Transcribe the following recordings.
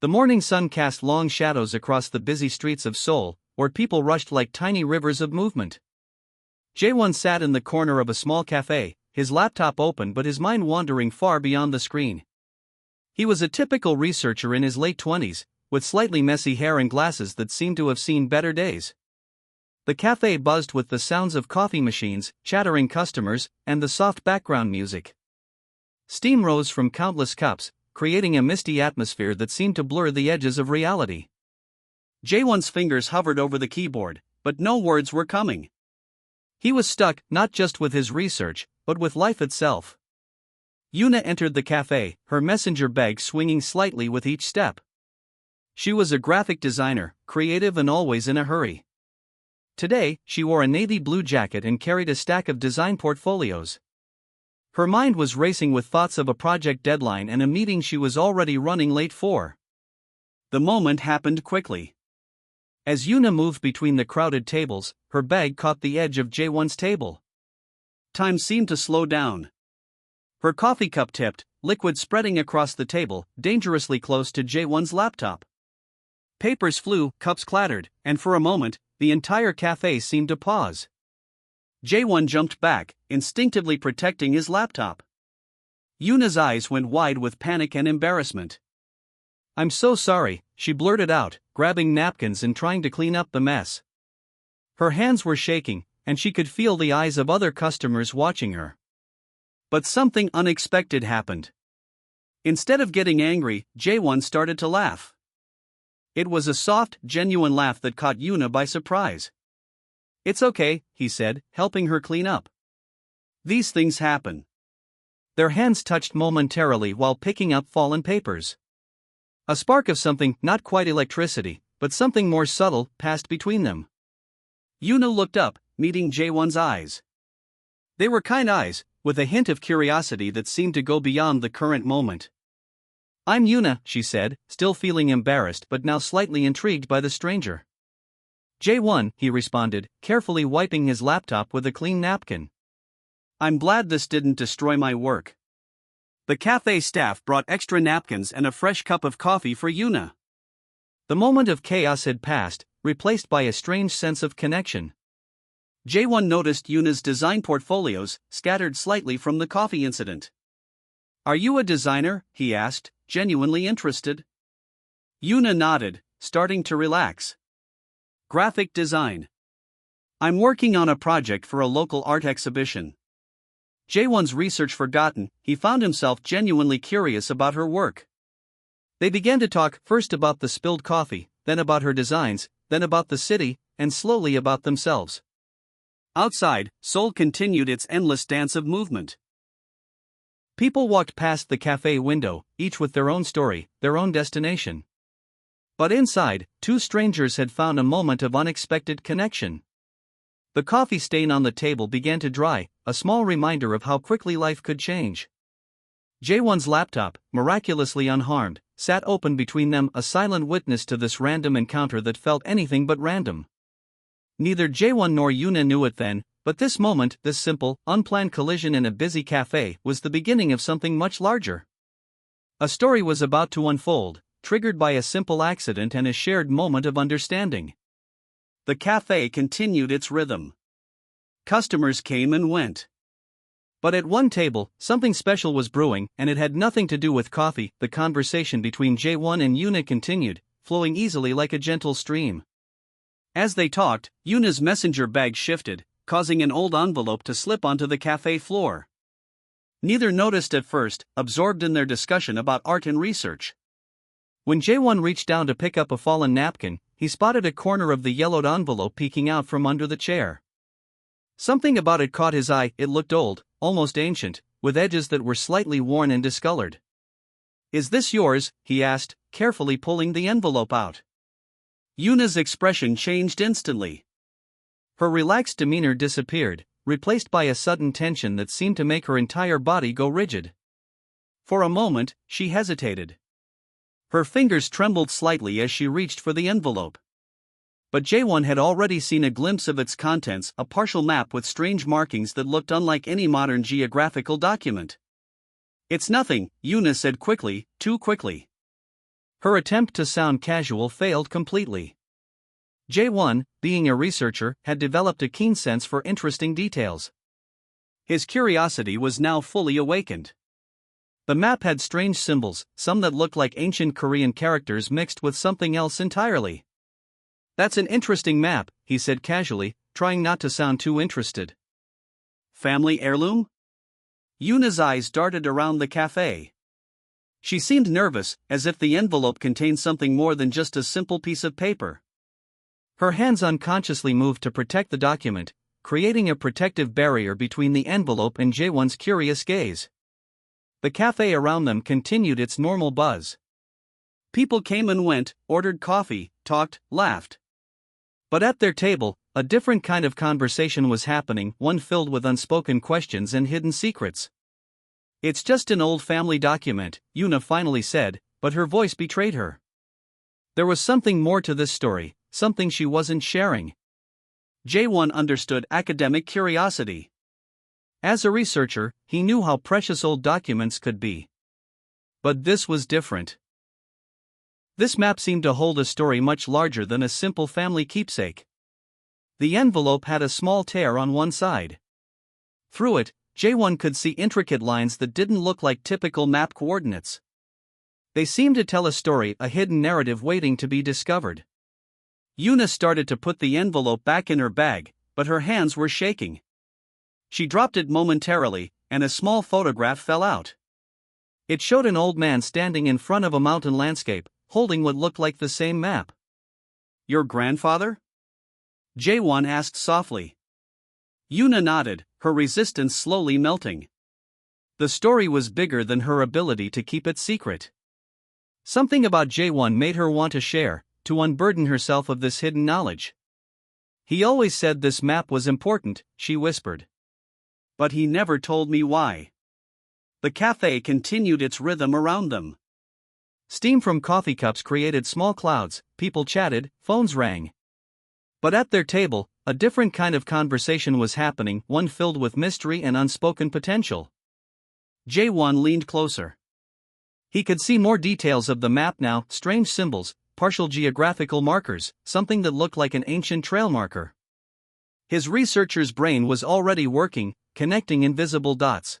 The morning sun cast long shadows across the busy streets of Seoul, where people rushed like tiny rivers of movement. Jae-won sat in the corner of a small cafe, his laptop open but his mind wandering far beyond the screen. He was a typical researcher in his late 20s, with slightly messy hair and glasses that seemed to have seen better days. The cafe buzzed with the sounds of coffee machines, chattering customers, and the soft background music. Steam rose from countless cups, creating a misty atmosphere that seemed to blur the edges of reality. Jae-won's fingers hovered over the keyboard, but no words were coming. He was stuck, not just with his research, but with life itself. Yuna entered the cafe, her messenger bag swinging slightly with each step. She was a graphic designer, creative and always in a hurry. Today, she wore a navy blue jacket and carried a stack of design portfolios. Her mind was racing with thoughts of a project deadline and a meeting she was already running late for. The moment happened quickly. As Yuna moved between the crowded tables, her bag caught the edge of Jae-won's table. Time seemed to slow down. Her coffee cup tipped, liquid spreading across the table, dangerously close to Jae-won's laptop. Papers flew, cups clattered, and for a moment, the entire cafe seemed to pause. Jae-won jumped back, instinctively protecting his laptop. Yuna's eyes went wide with panic and embarrassment. "I'm so sorry," she blurted out, grabbing napkins and trying to clean up the mess. Her hands were shaking, and she could feel the eyes of other customers watching her. But something unexpected happened. Instead of getting angry, Jae-won started to laugh. It was a soft, genuine laugh that caught Yuna by surprise. "It's okay," he said, helping her clean up. "These things happen." Their hands touched momentarily while picking up fallen papers. A spark of something, not quite electricity, but something more subtle, passed between them. Yuna looked up, meeting Jae-won's eyes. They were kind eyes, with a hint of curiosity that seemed to go beyond the current moment. "I'm Yuna," she said, still feeling embarrassed but now slightly intrigued by the stranger. "Jae-won," he responded, carefully wiping his laptop with a clean napkin. "I'm glad this didn't destroy my work." The cafe staff brought extra napkins and a fresh cup of coffee for Yuna. The moment of chaos had passed, replaced by a strange sense of connection. Jae-won noticed Yuna's design portfolios, scattered slightly from the coffee incident. "Are you a designer?" he asked, genuinely interested. Yuna nodded, starting to relax. "Graphic design. I'm working on a project for a local art exhibition." Jae-won's research forgotten, he found himself genuinely curious about her work. They began to talk, first about the spilled coffee, then about her designs, then about the city, and slowly about themselves. Outside, Seoul continued its endless dance of movement. People walked past the cafe window, each with their own story, their own destination. But inside, two strangers had found a moment of unexpected connection. The coffee stain on the table began to dry, a small reminder of how quickly life could change. Jae-won's laptop, miraculously unharmed, sat open between them, a silent witness to this random encounter that felt anything but random. Neither Jae-won nor Yuna knew it then, but this moment, this simple, unplanned collision in a busy cafe, was the beginning of something much larger. A story was about to unfold, triggered by a simple accident and a shared moment of understanding. The cafe continued its rhythm. Customers came and went. But at one table, something special was brewing, and it had nothing to do with coffee. The conversation between Jae-won and Yuna continued, flowing easily like a gentle stream. As they talked, Yuna's messenger bag shifted, causing an old envelope to slip onto the cafe floor. Neither noticed at first, absorbed in their discussion about art and research. When Jae-won reached down to pick up a fallen napkin, he spotted a corner of the yellowed envelope peeking out from under the chair. Something about it caught his eye. It looked old, almost ancient, with edges that were slightly worn and discolored. "Is this yours?" he asked, carefully pulling the envelope out. Yuna's expression changed instantly. Her relaxed demeanor disappeared, replaced by a sudden tension that seemed to make her entire body go rigid. For a moment, she hesitated. Her fingers trembled slightly as she reached for the envelope. But Jae-won had already seen a glimpse of its contents, a partial map with strange markings that looked unlike any modern geographical document. "It's nothing," Yuna said quickly, too quickly. Her attempt to sound casual failed completely. J1, being a researcher, had developed a keen sense for interesting details. His curiosity was now fully awakened. The map had strange symbols, some that looked like ancient Korean characters mixed with something else entirely. "That's an interesting map," he said casually, trying not to sound too interested. "Family heirloom?" Yuna's eyes darted around the cafe. She seemed nervous, as if the envelope contained something more than just a simple piece of paper. Her hands unconsciously moved to protect the document, creating a protective barrier between the envelope and Jaewon's curious gaze. The cafe around them continued its normal buzz. People came and went, ordered coffee, talked, laughed. But at their table, a different kind of conversation was happening, one filled with unspoken questions and hidden secrets. "It's just an old family document," Yuna finally said, but her voice betrayed her. There was something more to this story, something she wasn't sharing. Jaewon understood academic curiosity. As a researcher, he knew how precious old documents could be. But this was different. This map seemed to hold a story much larger than a simple family keepsake. The envelope had a small tear on one side. Through it, Jaewon could see intricate lines that didn't look like typical map coordinates. They seemed to tell a story, a hidden narrative waiting to be discovered. Yuna started to put the envelope back in her bag, but her hands were shaking. She dropped it momentarily, and a small photograph fell out. It showed an old man standing in front of a mountain landscape, holding what looked like the same map. "Your grandfather?" Jaewon asked softly. Yuna nodded, her resistance slowly melting. The story was bigger than her ability to keep it secret. Something about Jaewon made her want to share, to unburden herself of this hidden knowledge. "He always said this map was important," she whispered. "But he never told me why." The cafe continued its rhythm around them. Steam from coffee cups created small clouds, people chatted, phones rang. But at their table, a different kind of conversation was happening, one filled with mystery and unspoken potential. Jaewon leaned closer. He could see more details of the map now, strange symbols, partial geographical markers, something that looked like an ancient trail marker. His researcher's brain was already working, connecting invisible dots.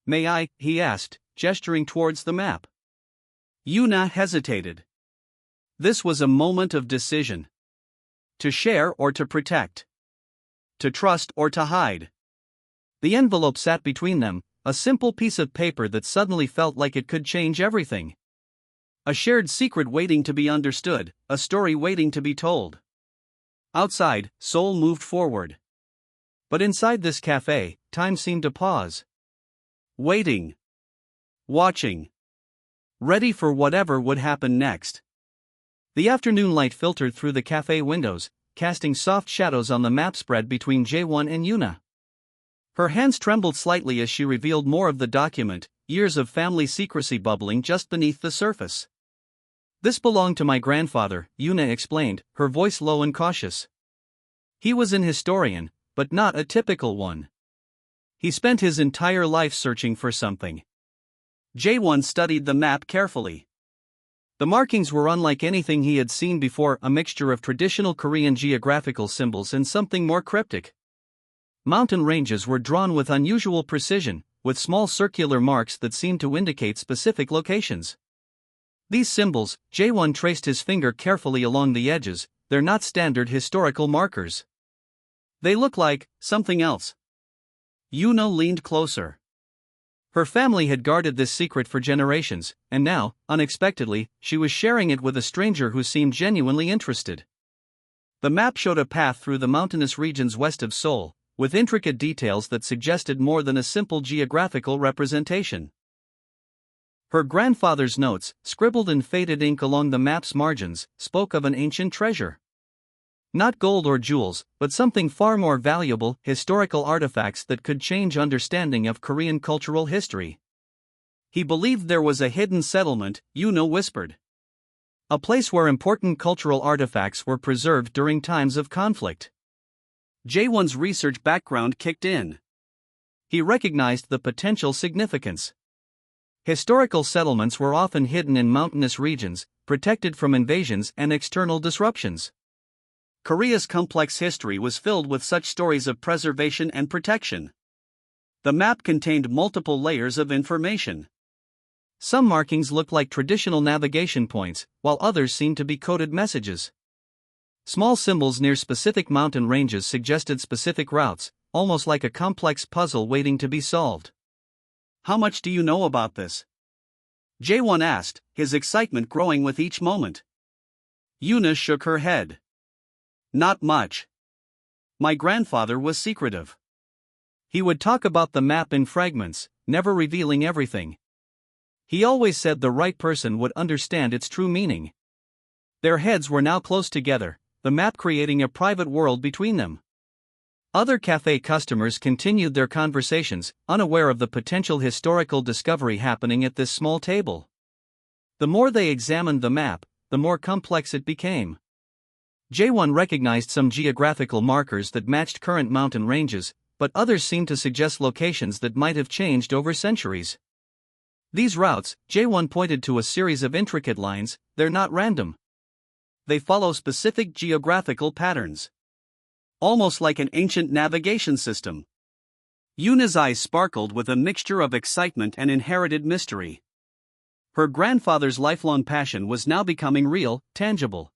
"May I?" he asked, gesturing towards the map. Yuna hesitated. This was a moment of decision. To share or to protect. To trust or to hide. The envelope sat between them, a simple piece of paper that suddenly felt like it could change everything. A shared secret waiting to be understood, a story waiting to be told. Outside, Seoul moved forward. But inside this cafe, time seemed to pause. Waiting. Watching. Ready for whatever would happen next. The afternoon light filtered through the cafe windows, casting soft shadows on the map spread between Jaewon and Yuna. Her hands trembled slightly as she revealed more of the document, years of family secrecy bubbling just beneath the surface. "This belonged to my grandfather," Yuna explained, her voice low and cautious. "He was an historian, but not a typical one. He spent his entire life searching for something." Jaewon studied the map carefully. The markings were unlike anything he had seen before, a mixture of traditional Korean geographical symbols and something more cryptic. Mountain ranges were drawn with unusual precision, with small circular marks that seemed to indicate specific locations. These symbols, Jaewon traced his finger carefully along the edges, they're not standard historical markers. They look like something else. Yuna leaned closer. Her family had guarded this secret for generations, and now, unexpectedly, she was sharing it with a stranger who seemed genuinely interested. The map showed a path through the mountainous regions west of Seoul, with intricate details that suggested more than a simple geographical representation. Her grandfather's notes, scribbled in faded ink along the map's margins, spoke of an ancient treasure. Not gold or jewels, but something far more valuable, historical artifacts that could change understanding of Korean cultural history. He believed there was a hidden settlement, Yuna whispered. A place where important cultural artifacts were preserved during times of conflict. Jaewon's research background kicked in. He recognized the potential significance. Historical settlements were often hidden in mountainous regions, protected from invasions and external disruptions. Korea's complex history was filled with such stories of preservation and protection. The map contained multiple layers of information. Some markings looked like traditional navigation points, while others seemed to be coded messages. Small symbols near specific mountain ranges suggested specific routes, almost like a complex puzzle waiting to be solved. "How much do you know about this?" Jae-won asked, his excitement growing with each moment. Yuna shook her head. "Not much. My grandfather was secretive. He would talk about the map in fragments, never revealing everything. He always said the right person would understand its true meaning." Their heads were now close together, the map creating a private world between them. Other cafe customers continued their conversations, unaware of the potential historical discovery happening at this small table. The more they examined the map, the more complex it became. Jae-won recognized some geographical markers that matched current mountain ranges, but others seemed to suggest locations that might have changed over centuries. These routes, Jae-won pointed to a series of intricate lines, they're not random. They follow specific geographical patterns. Almost like an ancient navigation system. Yuna's eyes sparkled with a mixture of excitement and inherited mystery. Her grandfather's lifelong passion was now becoming real, tangible.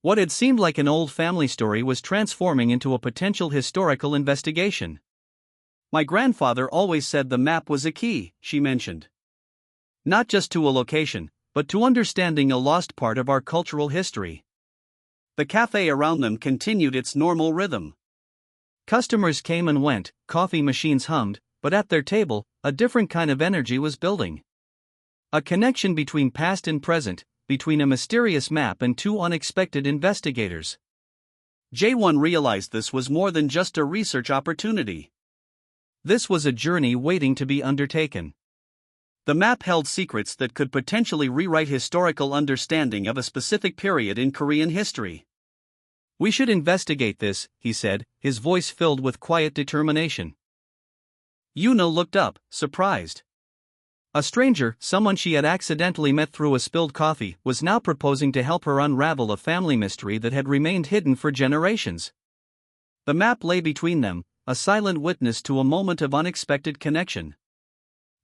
What had seemed like an old family story was transforming into a potential historical investigation. "My grandfather always said the map was a key," she mentioned. "Not just to a location, but to understanding a lost part of our cultural history." The cafe around them continued its normal rhythm. Customers came and went, coffee machines hummed, but at their table, a different kind of energy was building. A connection between past and present, between a mysterious map and two unexpected investigators. Jae-won realized this was more than just a research opportunity. This was a journey waiting to be undertaken. The map held secrets that could potentially rewrite historical understanding of a specific period in Korean history. "We should investigate this," he said, his voice filled with quiet determination. Yuna looked up, surprised. A stranger, someone she had accidentally met through a spilled coffee, was now proposing to help her unravel a family mystery that had remained hidden for generations. The map lay between them, a silent witness to a moment of unexpected connection.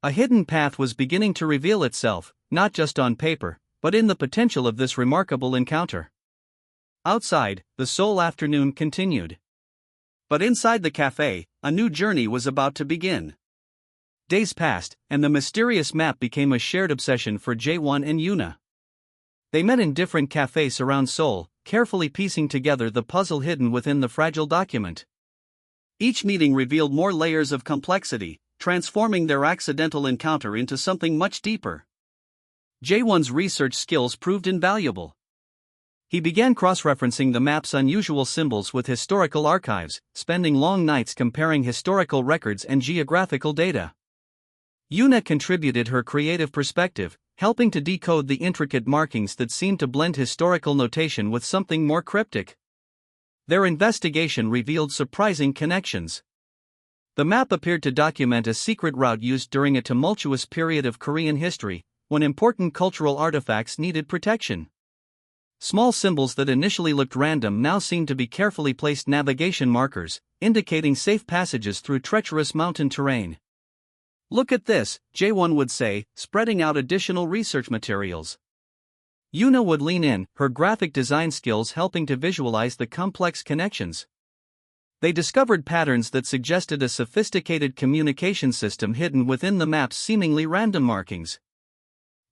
A hidden path was beginning to reveal itself, not just on paper, but in the potential of this remarkable encounter. Outside, the Seoul afternoon continued. But inside the cafe, a new journey was about to begin. Days passed, and the mysterious map became a shared obsession for Jae-won and Yuna. They met in different cafes around Seoul, carefully piecing together the puzzle hidden within the fragile document. Each meeting revealed more layers of complexity, transforming their accidental encounter into something much deeper. Jae-won's research skills proved invaluable. He began cross-referencing the map's unusual symbols with historical archives, spending long nights comparing historical records and geographical data. Yuna contributed her creative perspective, helping to decode the intricate markings that seemed to blend historical notation with something more cryptic. Their investigation revealed surprising connections. The map appeared to document a secret route used during a tumultuous period of Korean history, when important cultural artifacts needed protection. Small symbols that initially looked random now seemed to be carefully placed navigation markers, indicating safe passages through treacherous mountain terrain. "Look at this," Jae-won would say, spreading out additional research materials. Yuna would lean in, her graphic design skills helping to visualize the complex connections. They discovered patterns that suggested a sophisticated communication system hidden within the map's seemingly random markings.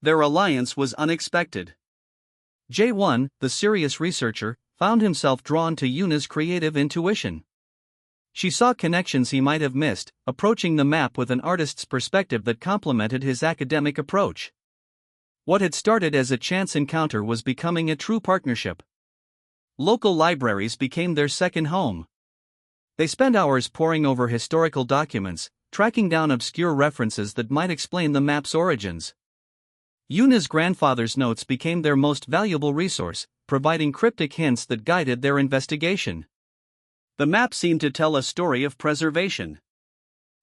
Their alliance was unexpected. Jae-won, the serious researcher, found himself drawn to Yuna's creative intuition. She saw connections he might have missed, approaching the map with an artist's perspective that complemented his academic approach. What had started as a chance encounter was becoming a true partnership. Local libraries became their second home. They spent hours poring over historical documents, tracking down obscure references that might explain the map's origins. Yuna's grandfather's notes became their most valuable resource, providing cryptic hints that guided their investigation. The map seemed to tell a story of preservation.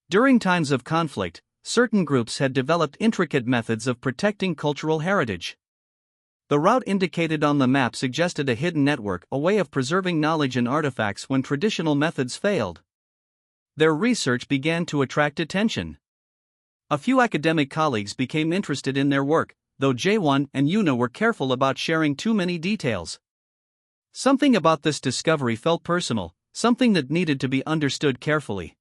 During times of conflict, certain groups had developed intricate methods of protecting cultural heritage. The route indicated on the map suggested a hidden network, a way of preserving knowledge and artifacts when traditional methods failed. Their research began to attract attention. A few academic colleagues became interested in their work, though Jaewon and Yuna were careful about sharing too many details. Something about this discovery felt personal, something that needed to be understood carefully.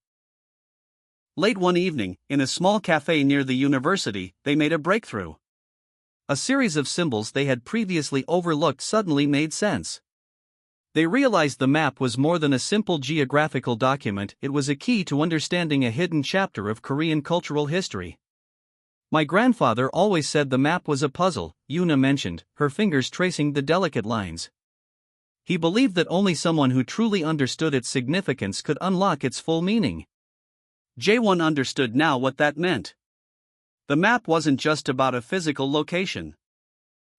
Late one evening, in a small cafe near the university, they made a breakthrough. A series of symbols they had previously overlooked suddenly made sense. They realized the map was more than a simple geographical document, it was a key to understanding a hidden chapter of Korean cultural history. My grandfather always said the map was a puzzle, Yuna mentioned, her fingers tracing the delicate lines. He believed that only someone who truly understood its significance could unlock its full meaning. Jaewon understood now what that meant. The map wasn't just about a physical location.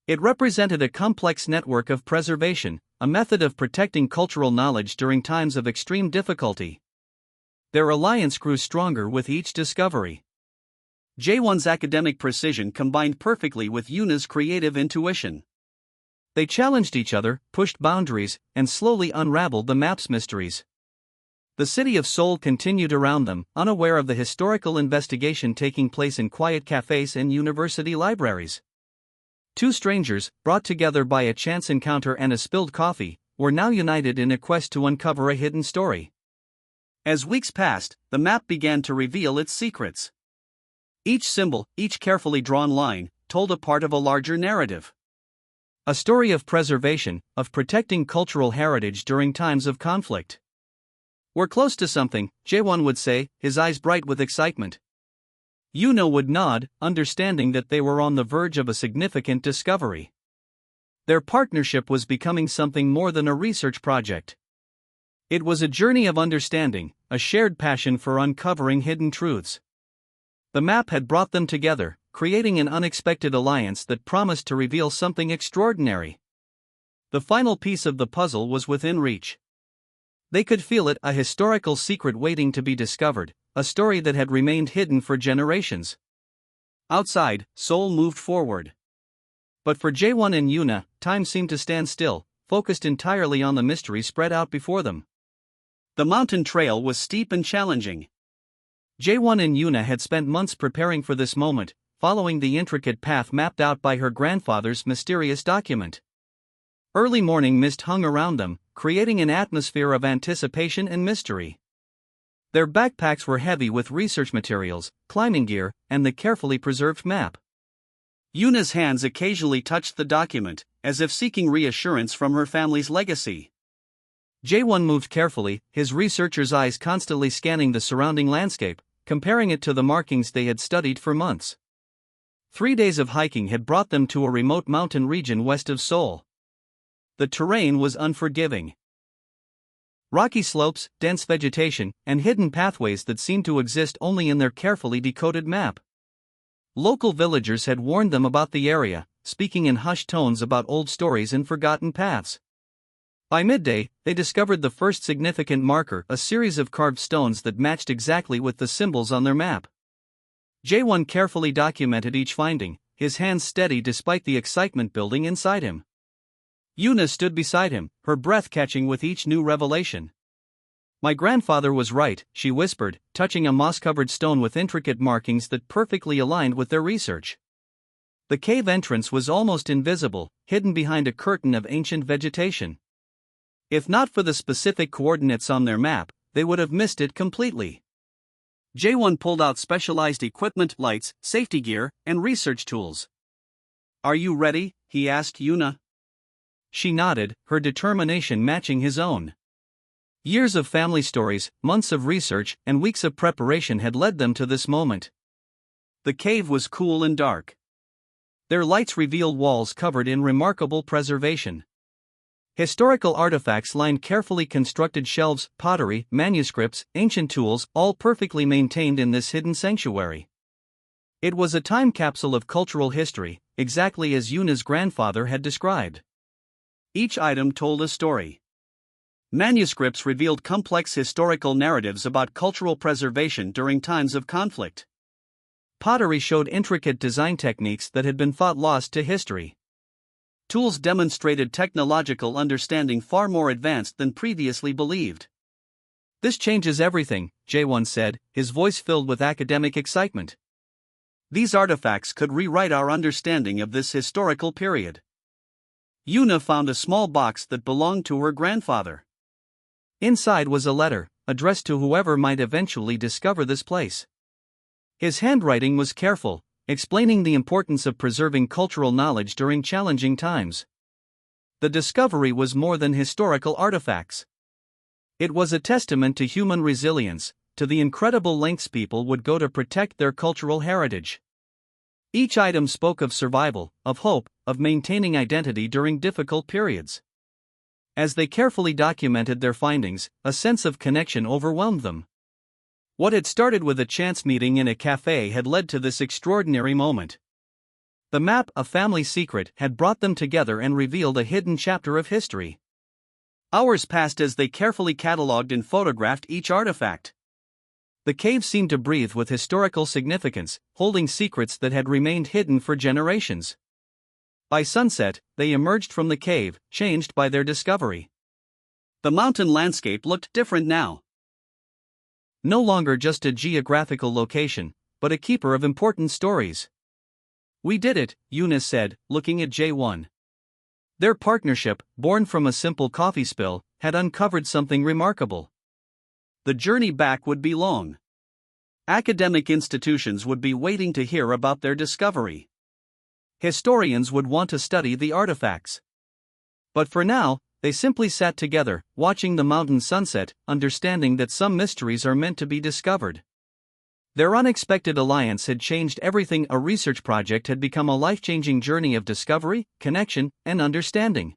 It represented a complex network of preservation, a method of protecting cultural knowledge during times of extreme difficulty. Their alliance grew stronger with each discovery. Jaewon's academic precision combined perfectly with Yuna's creative intuition. They challenged each other, pushed boundaries, and slowly unraveled the map's mysteries. The city of Seoul continued around them, unaware of the historical investigation taking place in quiet cafes and university libraries. Two strangers, brought together by a chance encounter and a spilled coffee, were now united in a quest to uncover a hidden story. As weeks passed, the map began to reveal its secrets. Each symbol, each carefully drawn line, told a part of a larger narrative. A story of preservation, of protecting cultural heritage during times of conflict. "We're close to something," Jaewon would say, his eyes bright with excitement. Yuna would nod, understanding that they were on the verge of a significant discovery. Their partnership was becoming something more than a research project. It was a journey of understanding, a shared passion for uncovering hidden truths. The map had brought them together, creating an unexpected alliance that promised to reveal something extraordinary. The final piece of the puzzle was within reach. They could feel it, a historical secret waiting to be discovered, a story that had remained hidden for generations. Outside, Seoul moved forward. But for Jaewon and Yuna, time seemed to stand still, focused entirely on the mystery spread out before them. The mountain trail was steep and challenging. Jaewon and Yuna had spent months preparing for this moment, following the intricate path mapped out by her grandfather's mysterious document. Early morning mist hung around them, creating an atmosphere of anticipation and mystery. Their backpacks were heavy with research materials, climbing gear, and the carefully preserved map. Yuna's hands occasionally touched the document, as if seeking reassurance from her family's legacy. Jaewon moved carefully, his researcher's eyes constantly scanning the surrounding landscape, comparing it to the markings they had studied for months. 3 days of hiking had brought them to a remote mountain region west of Seoul. The terrain was unforgiving. Rocky slopes, dense vegetation, and hidden pathways that seemed to exist only in their carefully decoded map. Local villagers had warned them about the area, speaking in hushed tones about old stories and forgotten paths. By midday, they discovered the first significant marker, a series of carved stones that matched exactly with the symbols on their map. Jaewon carefully documented each finding, his hands steady despite the excitement building inside him. Yuna stood beside him, her breath catching with each new revelation. "My grandfather was right," she whispered, touching a moss-covered stone with intricate markings that perfectly aligned with their research. The cave entrance was almost invisible, hidden behind a curtain of ancient vegetation. If not for the specific coordinates on their map, they would have missed it completely. Jaewon pulled out specialized equipment, lights, safety gear, and research tools. "Are you ready?" he asked Yuna. She nodded, her determination matching his own. Years of family stories, months of research, and weeks of preparation had led them to this moment. The cave was cool and dark. Their lights revealed walls covered in remarkable preservation. Historical artifacts lined carefully constructed shelves, pottery, manuscripts, ancient tools, all perfectly maintained in this hidden sanctuary. It was a time capsule of cultural history, exactly as Yuna's grandfather had described. Each item told a story. Manuscripts revealed complex historical narratives about cultural preservation during times of conflict. Pottery showed intricate design techniques that had been thought lost to history. Tools demonstrated technological understanding far more advanced than previously believed. "This changes everything," J1 said, his voice filled with academic excitement. "These artifacts could rewrite our understanding of this historical period." Yuna found a small box that belonged to her grandfather. Inside was a letter, addressed to whoever might eventually discover this place. His handwriting was careful, explaining the importance of preserving cultural knowledge during challenging times. The discovery was more than historical artifacts. It was a testament to human resilience, to the incredible lengths people would go to protect their cultural heritage. Each item spoke of survival, of hope, of maintaining identity during difficult periods. As they carefully documented their findings, a sense of connection overwhelmed them. What had started with a chance meeting in a cafe had led to this extraordinary moment. The map, a family secret, had brought them together and revealed a hidden chapter of history. Hours passed as they carefully catalogued and photographed each artifact. The cave seemed to breathe with historical significance, holding secrets that had remained hidden for generations. By sunset, they emerged from the cave, changed by their discovery. The mountain landscape looked different now. No longer just a geographical location, but a keeper of important stories. "We did it," Eunice said, looking at J1. Their partnership, born from a simple coffee spill, had uncovered something remarkable. The journey back would be long. Academic institutions would be waiting to hear about their discovery. Historians would want to study the artifacts. But for now, they simply sat together, watching the mountain sunset, understanding that some mysteries are meant to be discovered. Their unexpected alliance had changed everything. A research project had become a life-changing journey of discovery, connection, and understanding.